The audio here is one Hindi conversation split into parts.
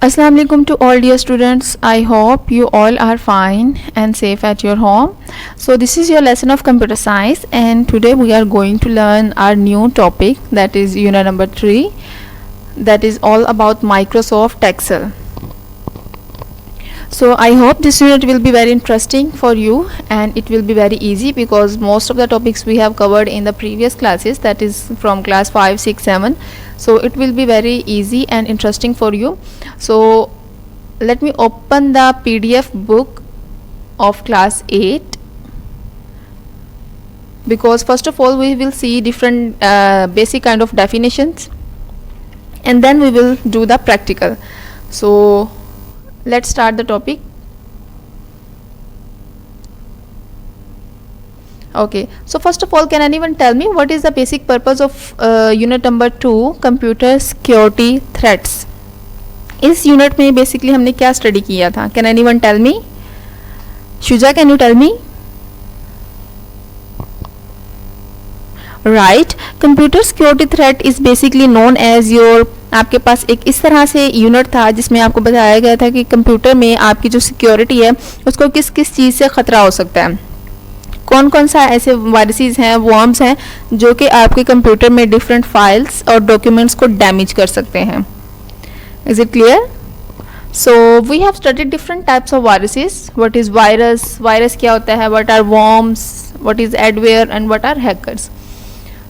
Assalamu alaikum to all dear students. I hope you all are fine and safe at your home. So this is your lesson of computer science, and today we are going to learn our new topic, that is unit number 3, that is all about Microsoft Excel. So I hope this unit will be very interesting for you, and it will be very easy because most of the topics we have covered in the previous classes, that is from class 5, 6, 7. So it will be very easy and interesting for you. So let me open the PDF book of class 8, because first of all we will see different basic kind of definitions, and then we will do the practical. So let's start the topic. Okay, so first of all, can anyone tell me what is the basic purpose of unit number 2, computer security threats? इस यूनिट में बेसिकली हमने क्या स्टडी किया था? Can anyone tell me? Shuja, can you tell me? Right, computer security threat is basically known as your, आपके पास एक इस तरह से यूनिट था जिसमें आपको बताया गया था कि कंप्यूटर में आपकी जो सिक्योरिटी है उसको किस किस चीज़ से ख़तरा हो सकता है, कौन कौन सा ऐसे वायरसेस हैं, वर्म्स हैं जो कि आपके कंप्यूटर में डिफरेंट फाइल्स और डॉक्यूमेंट्स को डैमेज कर सकते हैं. Is it clear? So we have studied different types of viruses. What is virus, virus क्या होता है, what are worms, what is adware and what are hackers.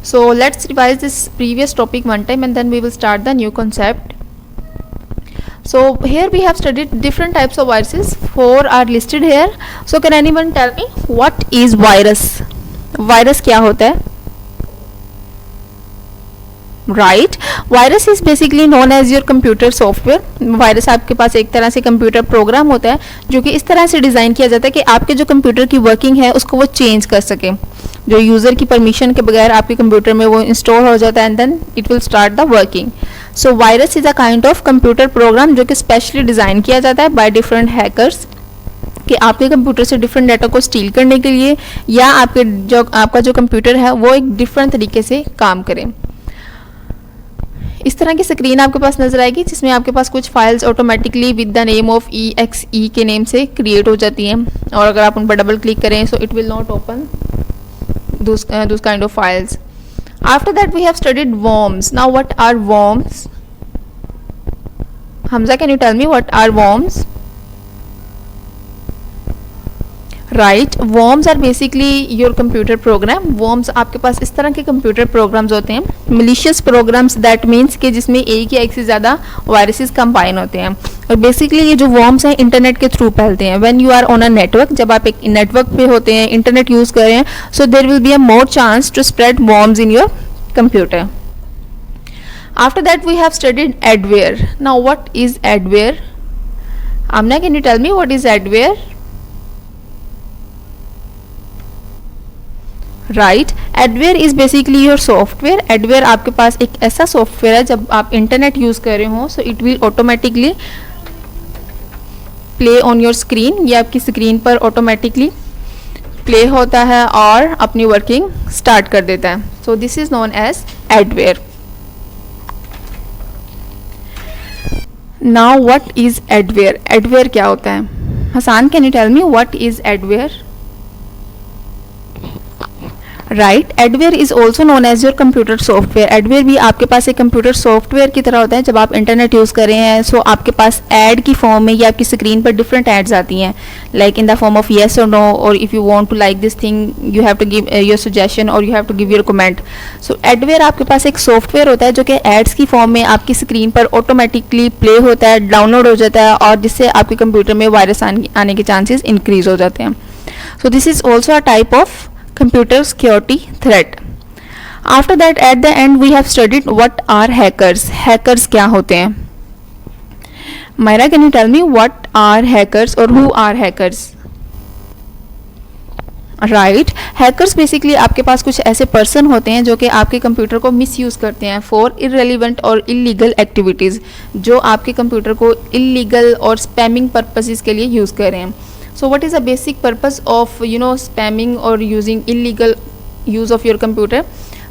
So let's revise this previous topic one time and then we will start the new concept. So here we have studied different types of viruses. 4 are listed here. So can anyone tell me what is virus? Virus क्या होता है? Right, virus is basically known as your computer software. Virus आपके पास एक तरह से कंप्यूटर प्रोग्राम होता है जो कि इस तरह से डिज़ाइन किया जाता है कि आपके जो कंप्यूटर की वर्किंग है उसको वो चेंज कर सके, जो यूज़र की परमिशन के बगैर आपके कंप्यूटर में वो इंस्टॉल हो जाता है and then it will start the working. So virus is a kind of computer program जो कि स्पेशली डिज़ाइन किया जाता है बाय डिफरेंट हैकर्स, कि आपके कंप्यूटर से डिफरेंट डाटा को स्टील करने के लिए या आपका जो कंप्यूटर है वो एक डिफरेंट तरीके से काम करे. इस तरह की स्क्रीन आपके पास नजर आएगी जिसमें आपके पास कुछ files automatically with the name of EXE के नेम से क्रिएट हो जाती हैं, और अगर आप उन पर डबल क्लिक करें so it will not open those kind of files. After that we have studied worms. Now what are worms? Hamza, can you tell me what are worms? Right, worms are basically your computer program. Worms आपके पास इस तरह के कंप्यूटर प्रोग्राम्स होते हैं, मलिशियस प्रोग्राम्स, दैट मीन्स कि जिसमें एक या एक से ज़्यादा वायरसेस कंबाइन होते हैं. और बेसिकली ये जो वर्म्स हैं इंटरनेट के थ्रू फैलते हैं. When you are on a network, जब आप एक नेटवर्क पे होते हैं, इंटरनेट यूज़ कर रहे हैं, so there will be a more chance to spread worms in your computer. After that we have studied adware. Now what is adware? Amna, can you tell me what is adware? Right, adware is basically your software. Adware आपके पास एक ऐसा सॉफ्टवेयर है जब आप इंटरनेट यूज कर रहे हो, so it will automatically play on your screen. ये आपकी स्क्रीन पर ऑटोमेटिकली प्ले होता है और अपनी वर्किंग स्टार्ट कर देता है. So this is known as adware. Now what is adware? Adware क्या होता है? Hasan, can you tell me what is adware? Right, adware is also known as your computer software. Adware भी आपके पास एक कंप्यूटर सॉफ्टवेयर की तरह होता है. जब आप इंटरनेट यूज़ कर रहे हैं सो आपके पास ऐड की फॉर्म में या आपकी स्क्रीन पर डिफरेंट एड्स आती हैं, like in the form of yes और नो, और if you want to like this thing you have to give your suggestion और you have to give your comment. So adware आपके पास एक सॉफ्टवेयर होता है जो कि एड्स की फॉर्म में आपकी स्क्रीन पर ऑटोमेटिकली प्ले होता है, डाउनलोड हो जाता है, और जिससे आपके कंप्यूटर में वायरस आने के चांसेस इंक्रीज हो जाते हैं. सो this is also a type of computer security threat. After that, at the end we have studied what are hackers. Hackers क्या होते हैं? Myra, can you tell me what are hackers or who are hackers? Right, hackers basically आपके पास कुछ ऐसे पर्सन होते हैं जो कि आपके कंप्यूटर को मिसयूज़ करते हैं फॉर इररेलेवेंट और इलीगल एक्टिविटीज़, जो आपके कंप्यूटर को इलीगल और स्पैमिंग पर्पसेस के लिए यूज़ कर रहे हैं. So what is the basic purpose of spamming or using illegal use of your computer?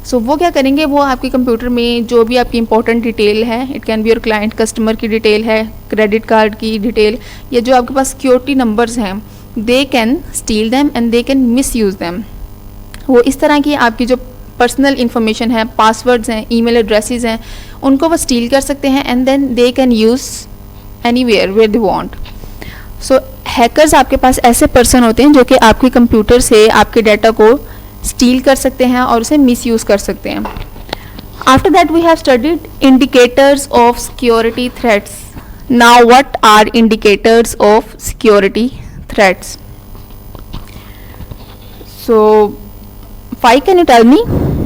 सो वो क्या करेंगे, वो आपके कंप्यूटर में जो भी आपकी इंपॉर्टेंट डिटेल है, it can be your client customer की डिटेल है, क्रेडिट कार्ड की डिटेल, या जो आपके पास सिक्योरिटी नंबर्स हैं, they can steal them and they can misuse them. वो इस तरह की आपकी जो पर्सनल इंफॉर्मेशन है, पासवर्ड्स हैं, ईमेल एड्रेसेस हैं, उनको वो स्टील कर सकते हैं and then they can use anywhere where they want. So hackers आपके पास ऐसे पर्सन होते हैं जो कि आपके कंप्यूटर से आपके डाटा को स्टील कर सकते हैं और उसे मिसयूज़ कर सकते हैं। After that we have studied indicators of security threats. Now what are indicators of security threats? So Fai, can you tell me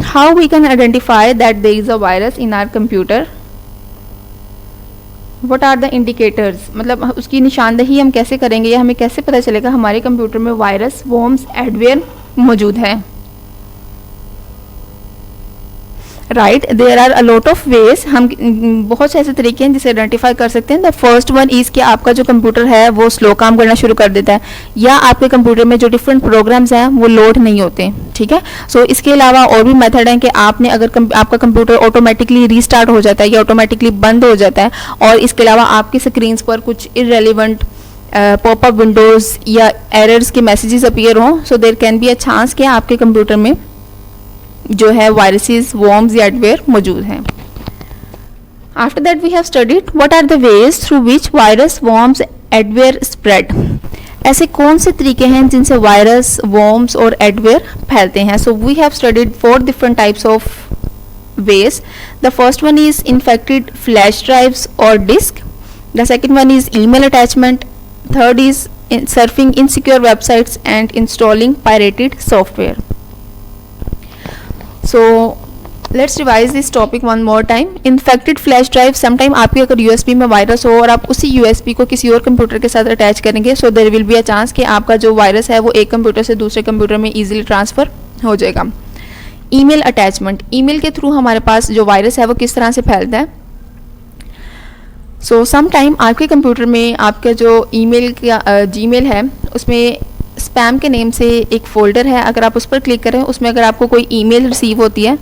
how we can identify that there is a virus in our computer? What are the indicators? मतलब उसकी निशानदही हम कैसे करेंगे या हमें कैसे पता चलेगा हमारे कंप्यूटर में वायरस, वॉर्म्स, एडवेयर मौजूद है? Right, there are a lot of ways. हम बहुत से ऐसे तरीके हैं जिसे आइडेंटिफाई कर सकते हैं। द फर्स्ट वन इज़ कि आपका जो कंप्यूटर है वो स्लो काम करना शुरू कर देता है, या आपके कंप्यूटर में जो डिफरेंट प्रोग्राम्स हैं वो लोड नहीं होते। ठीक है, सो इसके अलावा और भी मेथड हैं कि आपने अगर आपका कंप्यूटर ऑटोमेटिकली रीस्टार्ट हो जाता है या ऑटोमेटिकली बंद हो जाता है, और इसके अलावा आपकी स्क्रीन्स पर कुछ इररेलेवेंट पॉपअप विंडोज़ या एरर्स के मैसेजेस अपीयर हों, so there can be a chance कि आपके कंप्यूटर में जो है वायरसेस, वॉर्म्स या एडवेयर मौजूद हैं। After that we have studied what are the ways through which virus, worms, adware spread. ऐसे कौन से तरीके हैं जिनसे वायरस, वॉर्म्स और एडवेयर फैलते हैं? So we have studied 4 different types of ways. The first one is infected flash drives और disc. The second one is email attachment. Third is surfing insecure websites and installing pirated software. So let's revise this topic one more time. Infected flash drive, sometime आपके अगर USB में वायरस हो और आप उसी USB को किसी और कंप्यूटर के साथ अटैच करेंगे, so there will be a chance कि आपका जो वायरस है वो एक कंप्यूटर से दूसरे कंप्यूटर में easily ट्रांसफ़र हो जाएगा। ईमेल अटैचमेंट, ईमेल के थ्रू हमारे पास जो वायरस है वो किस तरह से फैलता है? सो समटाइम आपके कंप्यूटर में आपका जो ईमेल का जीमेल है उसमें स्पैम के नेम से एक फ़ोल्डर है। अगर आप उस पर क्लिक करें, उसमें अगर आपको कोई ईमेल रिसीव होती है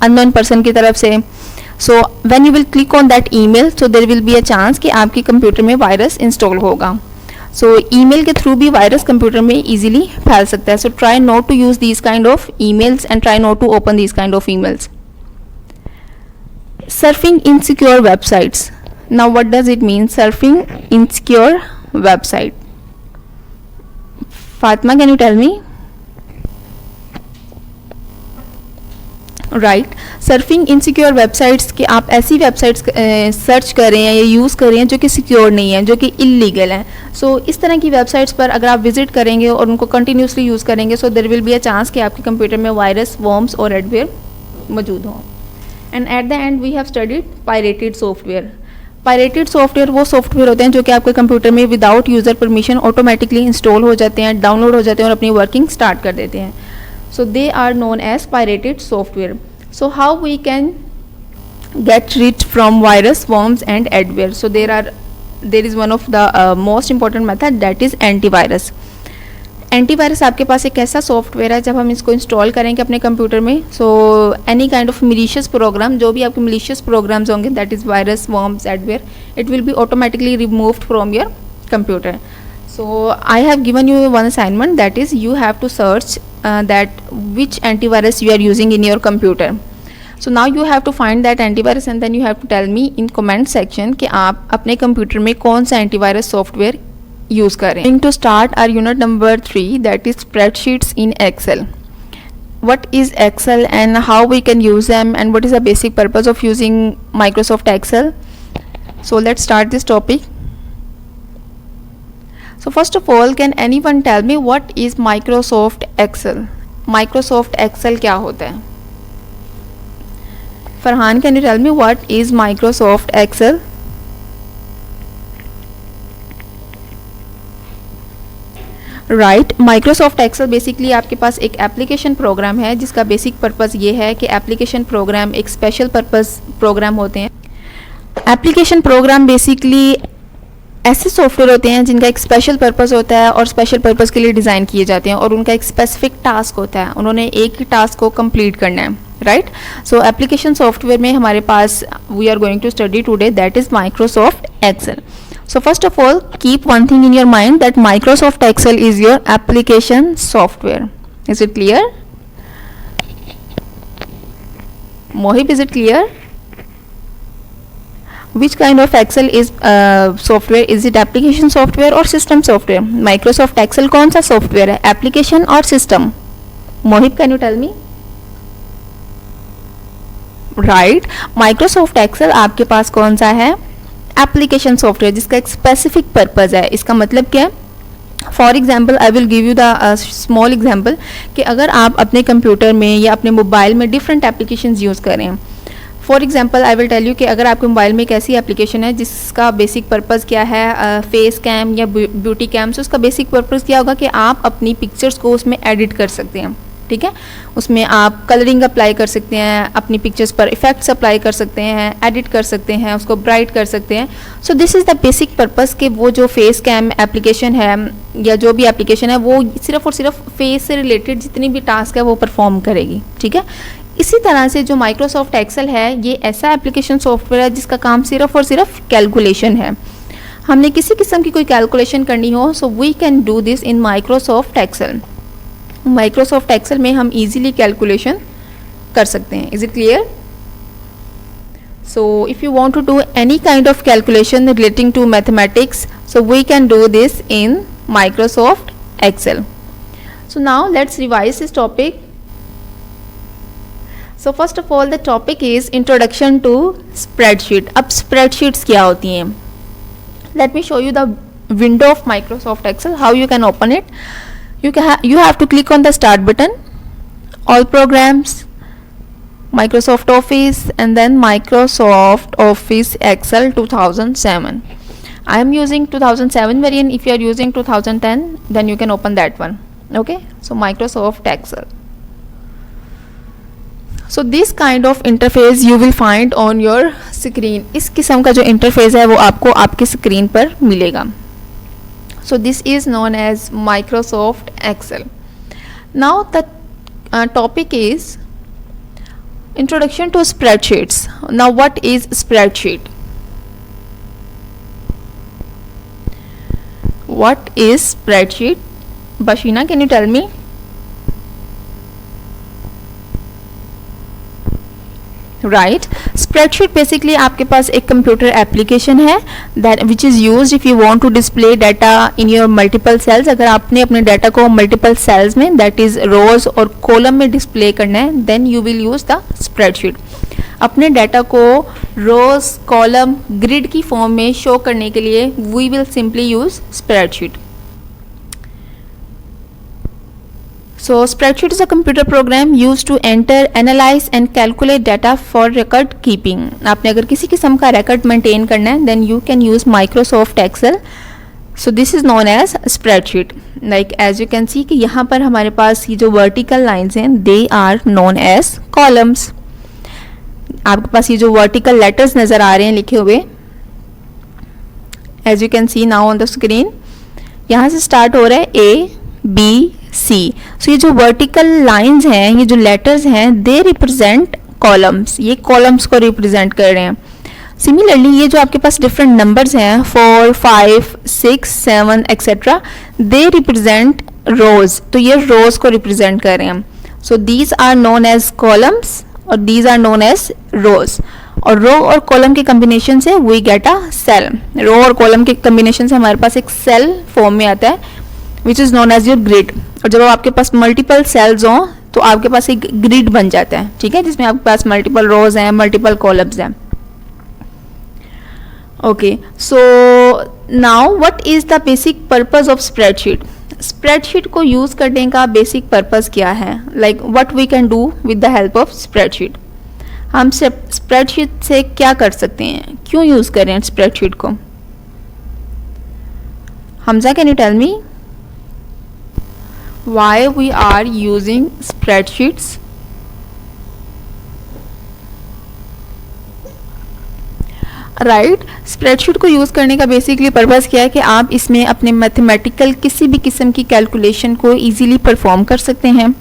अननोन पर्सन की तरफ से, so when you will click on that email, so there will be a chance कि आपके कंप्यूटर में वायरस इंस्टॉल होगा। सो ईमेल के थ्रू भी वायरस कंप्यूटर में इजीली फैल सकता है। So try not to use these kind of emails and try not to open these kind of emails. Surfing insecure websites. Now what does it mean, surfing insecure website? Fatima, can you tell me? Right, surfing insecure websites कि आप ऐसी वेबसाइट्स सर्च कर रहे हैं या यूज़ कर रहे हैं जो कि सिक्योर नहीं है, जो कि इलीगल हैं। सो इस तरह की वेबसाइट्स पर अगर आप विजिट करेंगे और उनको कंटिन्यूसली यूज़ करेंगे, so there will be a chance कि आपके कंप्यूटर में वायरस, वॉर्म्स और एडवेयर मौजूद हों। And at the end we have studied pirated software. Pirated software वो सॉफ्टवेयर होते हैं जो कि आपके कंप्यूटर में without user permission automatically install हो जाते हैं, डाउनलोड हो जाते हैं और अपनी वर्किंग स्टार्ट कर देते हैं। So they are known as pirated software. So how we can get rid from virus, worms and adware? So there is one of the most important method, that is antivirus. Antivirus आपके पास एक ऐसा सॉफ्टवेयर है, जब हम इसको इंस्टॉल करेंगे अपने कंप्यूटर में, so any kind of malicious program, जो भी आपके मिलीशियस प्रोग्राम्स होंगे, that is virus, worms, adware, it will be automatically removed from your computer. So I have given you one assignment, that is you have to search that which antivirus you are using in your computer. So now you have to find that antivirus and then you have to tell me in comment section कि आप अपने कंप्यूटर में कौन सा एंटीवायरस सॉफ्टवेयर यूज़ करें। Going to start our unit number 3, that is spreadsheets in Excel. What is Excel and how we can use them and what is the basic purpose of using Microsoft Excel? So let's start this topic. So first of all, can anyone tell me what is Microsoft Excel? Microsoft Excel क्या होता है? Farhan, can you tell me what is Microsoft Excel? Right, Microsoft Excel basically आपके पास एक एप्लीकेशन प्रोग्राम है जिसका बेसिक पर्पज़ ये है कि एप्लीकेशन प्रोग्राम एक स्पेशल पर्पज़ प्रोग्राम होते हैं। एप्लीकेशन प्रोग्राम बेसिकली ऐसे सॉफ्टवेयर होते हैं जिनका एक स्पेशल पर्पज़ होता है और स्पेशल पर्पज़ के लिए डिज़ाइन किए जाते हैं और उनका एक स्पेसिफिक टास्क होता है, उन्होंने एक ही टास्क को कंप्लीट करना है। राइट. सो एप्लीकेशन सॉफ्टवेयर में हमारे पास we are going to study today, that is Microsoft Excel. So first of all, keep one thing in your mind that Microsoft Excel is your application software. Is it clear? Mohib, is it clear? Which kind of Excel is software? Is it application software or system software? Microsoft Excel कौन सा software है? Application और system? Mohib, can you tell me? Right. Microsoft Excel आपके पास कौन सा है? एप्लीकेशन सॉफ्टवेयर, जिसका एक स्पेसिफिक पर्पज है. इसका मतलब क्या है? For example I will give you the small example कि अगर आप अपने कंप्यूटर में या अपने मोबाइल में डिफरेंट एप्लीकेशंस यूज़ कर रहे हैं. For example I will tell you कि अगर आपके मोबाइल में एक ऐसी एप्लीकेशन है जिसका बेसिक पर्पज़ क्या है, फेस कैम या ब्यूटी कैम, तो उसका बेसिक पर्पज़ क्या होगा कि आप अपनी पिक्चर्स को उसमें एडिट कर सकते हैं. ठीक है, उसमें आप कलरिंग अप्लाई कर सकते हैं, अपनी पिक्चर्स पर इफेक्ट्स अप्लाई कर सकते हैं, एडिट कर सकते हैं, उसको ब्राइट कर सकते हैं. So this is the basic purpose कि वो जो फेस कैम एप्लीकेशन है या जो भी एप्लीकेशन है वो सिर्फ और सिर्फ फेस से रिलेटेड जितनी भी टास्क है वो परफॉर्म करेगी. ठीक है, इसी तरह से जो माइक्रोसॉफ्ट एक्सेल है ये ऐसा एप्लीकेशन सॉफ्टवेयर है जिसका काम सिर्फ और सिर्फ कैलकुलेशन है. हमने किसी किस्म की कोई कैलकुलेशन करनी हो, so we can do this in Microsoft Excel. Microsoft Excel में हम इजीली कैलकुलेशन कर सकते हैं. Is it clear? So if you want to do any kind of calculation relating to mathematics, so we can do this in Microsoft Excel. So now let's revise this topic. So first of all the topic is introduction to spreadsheet. अब स्प्रेडशीट्स क्या होती हैं? Let me show you the window of Microsoft Excel, how you can open it. You have to click on the start button, all programs, Microsoft Office, and then Microsoft Office Excel 2007. I am using 2007 variant. If you are using 2010, then you can open that one. Okay, so Microsoft Excel. So this kind of interface you will find on your screen. इस किस्म का जो interface है वो आपको आपकी screen पर मिलेगा. So this is known as Microsoft Excel. Now the topic is introduction to spreadsheets. Now what is spreadsheet? What is spreadsheet? Bashina, can you tell me? Right. Spreadsheet basically आपके पास एक कंप्यूटर एप्लीकेशन है that which is used if you want to display data in your multiple cells. अगर आपने अपने डाटा को मल्टीपल सेल्स में दैट इज़ रोज और कॉलम में डिस्प्ले करना है, then you will use the spreadsheet. अपने डाटा को रोज, कॉलम, ग्रिड की फॉर्म में शो करने के लिए we will simply use spreadsheet. So spreadsheet is a computer program used to enter, analyze and calculate data for record keeping. आपने अगर किसी किस्म का record maintain करना है then you can use Microsoft Excel. So this is known as spreadsheet. Like as you can see कि यहाँ पर हमारे पास ये जो vertical lines हैं they are known as columns. आपके पास ये जो vertical letters नज़र आ रहे हैं लिखे हुए as you can see now on the screen, यहाँ से start हो रहा है A, B, C. So ये जो वर्टिकल लाइंस हैं, ये जो लेटर्स हैं, दे रिप्रेजेंट कॉलम्स. ये कॉलम्स को रिप्रेजेंट कर रहे हैं. सिमिलरली ये जो आपके पास डिफरेंट नंबर्स हैं 4, 5, 6, 7 एक्सेट्रा, दे रिप्रेजेंट रोज. तो ये रोज को रिप्रेजेंट कर रहे हैं. So these are known as columns और these are known as rows. और रो और कॉलम के कम्बिनेशन से we get a cell. Row और कॉलम के कम्बिनेशन से हमारे पास एक सेल फॉर्म में आता है which is known as your grid. और जब आपके पास मल्टीपल सेल्स हों तो आपके पास एक ग्रिड बन जाता है. ठीक है, जिसमें आपके पास मल्टीपल रोज हैं, मल्टीपल कॉलम्स हैं. Okay, so now what is the basic purpose of spreadsheet. Spreadsheet को यूज़ करने का बेसिक पर्पस क्या है? Like what we can do with the help of spreadsheet. हम स्प्रेडशीट से क्या कर सकते हैं, क्यों यूज़ करें स्प्रेडशीट को? Hamza, can you tell me why we are using spreadsheets? Right, spreadsheet को यूज़ करने का बेसिकली पर्पज़ क्या है कि आप इसमें अपने मैथमेटिकल किसी भी किस्म की कैलकुलेशन को इजीली परफॉर्म कर सकते हैं.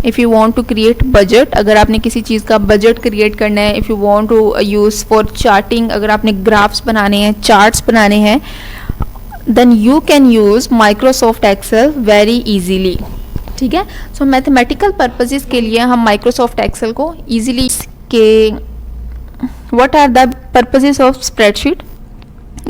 If you want to create budget, अगर आपने किसी चीज़ का बजट क्रिएट करना है, if you want to use for charting, अगर आपने ग्राफ्स बनाने हैं, चार्ट्स बनाने हैं, then you can use Microsoft Excel very easily. ठीक है, सो मैथमेटिकल पर्पसेस के लिए हम माइक्रोसॉफ्ट एक्सेल को इजीली के what are the purposes of spreadsheet,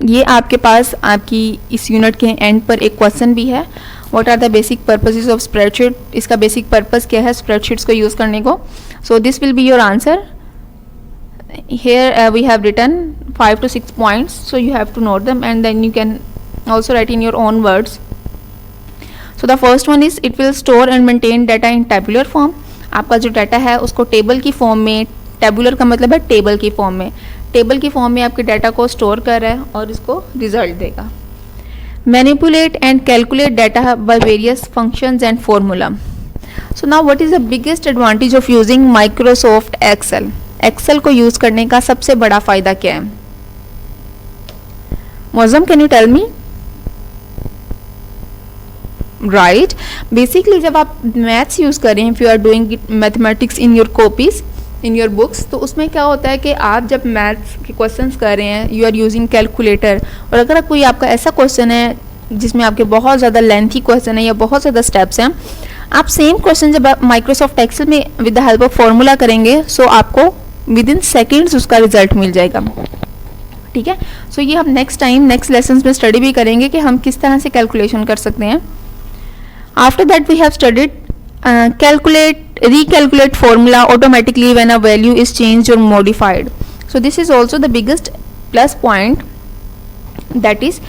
ये आपके पास आपकी इस यूनिट के एंड पर एक क्वेश्चन भी है। What are the basic purposes of spreadsheet, इसका बेसिक पर्पस क्या है स्प्रेडशीट्स को यूज़ करने को। So this will be your answer. Here we have written 5 to 6 points, so you have to note them and then you can also write in your own words. So the first one is it will store and maintain data in tabular form. आपका जो डाटा है उसको टेबल की फॉर्म में, टेबुलर का मतलब है टेबल की फॉर्म में, टेबल की फॉर्म में आपके डाटा को स्टोर कर रहा है और इसको रिजल्ट देगा। Manipulate and calculate data by various functions and formula. So now what is the biggest advantage of using Microsoft Excel. Excel को यूज करने का सबसे बड़ा फायदा क्या है? Maujam, can you tell me? Right, basically जब आप मैथ्स यूज करें, if you are doing mathematics in your copies, in your books, तो उसमें क्या होता है कि आप जब मैथ्स के क्वेश्चंस कर रहे हैं, यू आर यूजिंग कैलकुलेटर, और अगर कोई आपका ऐसा क्वेश्चन है जिसमें आपके बहुत ज़्यादा लेंथी क्वेश्चन है या बहुत ज़्यादा स्टेप्स हैं, आप सेम क्वेश्चन जब आप माइक्रोसॉफ्ट एक्सेल में with the help of formula करेंगे, सो आपको विद इन सेकेंड्स उसका रिजल्ट मिल जाएगा। ठीक है, सो ये हम नेक्स्ट टाइम नेक्स्ट लेसन में स्टडी भी करेंगे कि हम किस तरह से कैलकुलेशन कर सकते हैं। After that we have studied calculate, recalculate formula automatically when a value is changed or modified. So this is also the biggest plus point, that is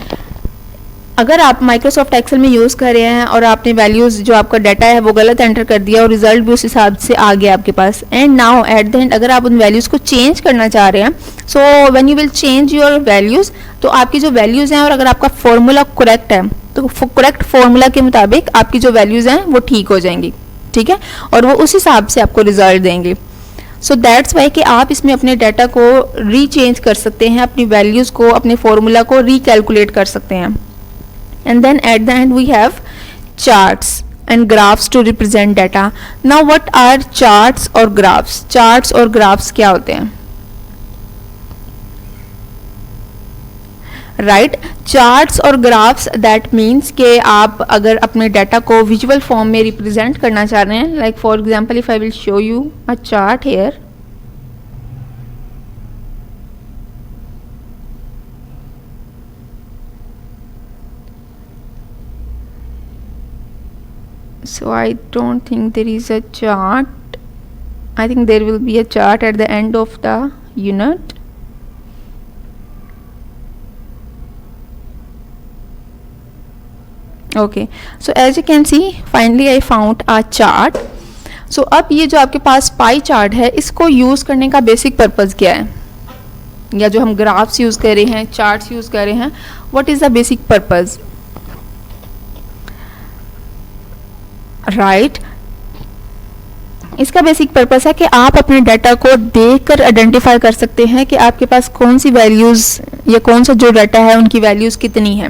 अगर आप माइक्रोसॉफ्ट एक्सेल में यूज़ कर रहे हैं और आपने वैल्यूज़ जो आपका डाटा है वो गलत एंटर कर दिया और रिजल्ट भी उस हिसाब से आ गया आपके पास, and now at the end अगर आप उन वैल्यूज़ को चेंज करना चाह रहे हैं, सो when you will change your values, तो आपकी जो वैल्यूज़ हैं और अगर आपका फॉर्मूला करेक्ट है तो करेक्ट फॉर्मूला के मुताबिक आपकी जो वैल्यूज़ हैं वो ठीक हो जाएंगी। ठीक है, और वो उस हिसाब से आपको रिजल्ट देंगे। सो दैट्स वाई कि आप इसमें अपने डाटा को रीचेंज कर सकते हैं, अपनी वैल्यूज़ को, अपने फॉर्मूला को रिकैलकुलेट कर सकते हैं। And then at the end we have charts and graphs to represent data. Now what are charts और ग्राफ्स? चार्ट्स और ग्राफ्स क्या होते हैं? राइट, चार्ट्स और ग्राफ्स दैट मीन्स कि आप अगर अपने डाटा को विजुअल फॉर्म में रिप्रेजेंट करना चाह रहे हैं, like for example if I will show you a chart here, so I don't think there is a chart. I think there will be a chart at the end of the unit. Okay, so as you can see finally I found a chart. So अब ये जो आपके पास पाई चार्ट है, इसको यूज़ करने का बेसिक पर्पज़ क्या है, या जो हम ग्राफ्स यूज़ कर रहे हैं, चार्ट्स यूज़ कर रहे हैं, what is the basic purpose? Right, इसका बेसिक पर्पस है कि आप अपने डाटा को देखकर आइडेंटिफाई कर सकते हैं कि आपके पास कौन सी वैल्यूज़ या कौन सा जो डाटा है उनकी वैल्यूज़ कितनी है।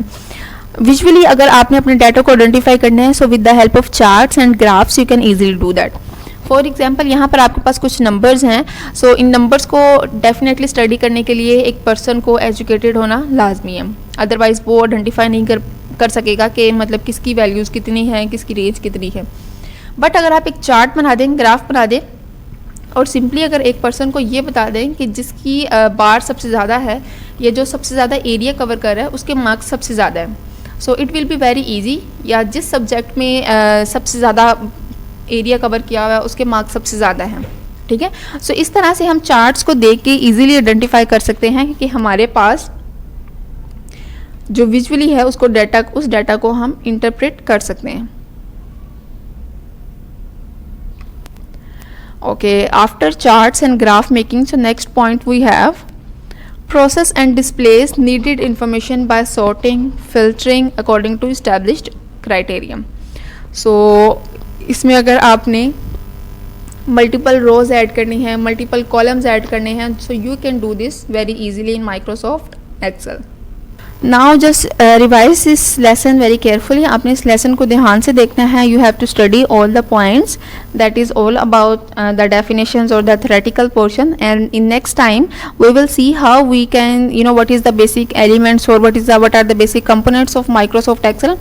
विजुअली अगर आपने अपने डाटा को आइडेंटिफाई करना है, so with the help of charts and graphs you can easily do that. For example यहाँ पर आपके पास कुछ नंबर्स हैं, सो इन नंबर्स को डेफिनेटली स्टडी करने के लिए एक पर्सन को एजुकेटेड होना लाजमी है, अदरवाइज वो आइडेंटिफाई नहीं कर सकेगा कि मतलब किसकी वैल्यूज़ कितनी है, किसकी रेंज कितनी है। बट अगर आप एक चार्ट बना दें, ग्राफ बना दें, और सिंपली अगर एक पर्सन को ये बता दें कि जिसकी बार सबसे ज़्यादा है या जो सबसे ज़्यादा एरिया कवर कर रहा है उसके मार्क्स सबसे ज़्यादा है, so it will be very easy, या जिस सब्जेक्ट में सबसे ज़्यादा एरिया कवर किया हुआ है उसके मार्क्स सबसे ज़्यादा हैं। ठीक है, सो इस तरह से हम चार्ट्स को देख के ईजिली आइडेंटिफाई कर सकते हैं कि हमारे पास जो विजुअली है उसको डाटा, उस डाटा को हम इंटरप्रेट कर सकते हैं। Okay, after charts and graph making, so next point we have process and displays needed information by sorting filtering according to established criteria. सो इसमें अगर आपने मल्टीपल रोज ऐड करनी है, मल्टीपल कॉलम्स ऐड करने हैं, so you can do this very easily in Microsoft Excel. Now just revise this lesson very carefully. आपने इस लेसन को ध्यान से देखना है। You have to study all the points, that is all about the definitions और the theoretical portion, and in next time we will see how we can, you know, what is the basic elements or what are the basic components of Microsoft Excel.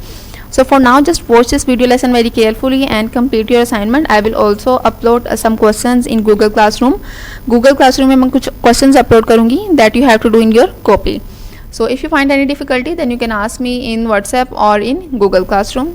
So for now, just watch this video lesson very carefully and complete your assignment. I will also upload some questions in Google Classroom. Google Classroom में मैं कुछ questions upload करूँगी that you have to do in your copy. So if you find any difficulty, then you can ask me in WhatsApp or in Google Classroom.